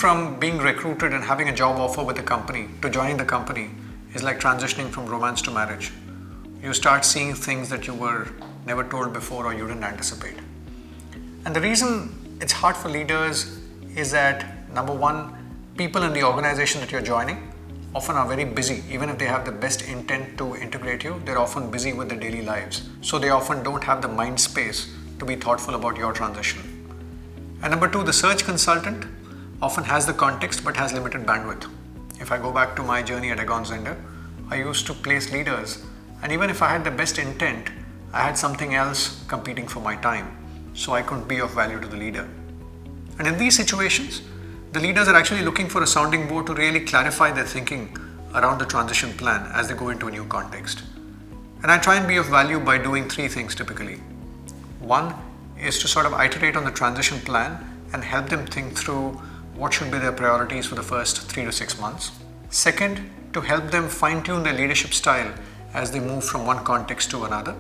from being recruited and having a job offer with the company to joining the company is like transitioning from romance to marriage. You start seeing things that you were never told before or you didn't anticipate. And the reason it's hard for leaders is that, number one, people in the organization that you're joining often are very busy. Even if they have the best intent to integrate you, they're often busy with their daily lives. So they often don't have the mind space to be thoughtful about your transition. And number two, the search consultant often has the context but has limited bandwidth. If I go back to my journey at EgonZehnder, I used to place leaders, and even if I had the best intent, I had something else competing for my time, so I couldn't be of value to the leader. And in these situations, the leaders are actually looking for a sounding board to really clarify their thinking around the transition plan as they go into a new context. And I try and be of value by doing three things typically. One is to sort of iterate on the transition plan and help them think through what should be their priorities for the first 3 to 6 months. Second, to help them fine-tune their leadership style as they move from one context to another.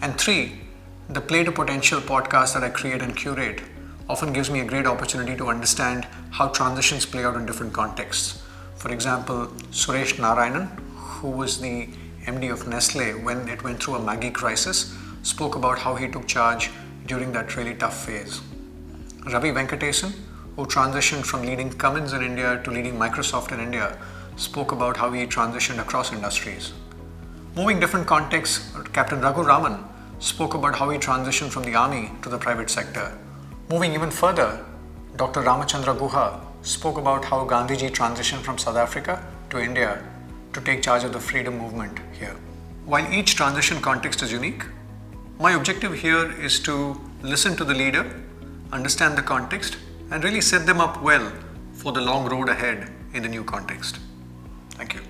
And three, the Play to Potential podcast that I create and curate often gives me a great opportunity to understand how transitions play out in different contexts. For example, Suresh Narayanan, who was the MD of Nestle when it went through a Maggi crisis, spoke about how he took charge during that really tough phase. Ravi Venkatesan, who transitioned from leading Cummins in India to leading Microsoft in India, spoke about how he transitioned across industries. Moving different contexts, Captain Raghu Raman spoke about how he transitioned from the army to the private sector. Moving even further, Dr. Ramachandra Guha spoke about how Gandhiji transitioned from South Africa to India to take charge of the freedom movement here. While each transition context is unique, my objective here is to listen to the leader, understand the context, and really set them up well for the long road ahead in the new context. Thank you.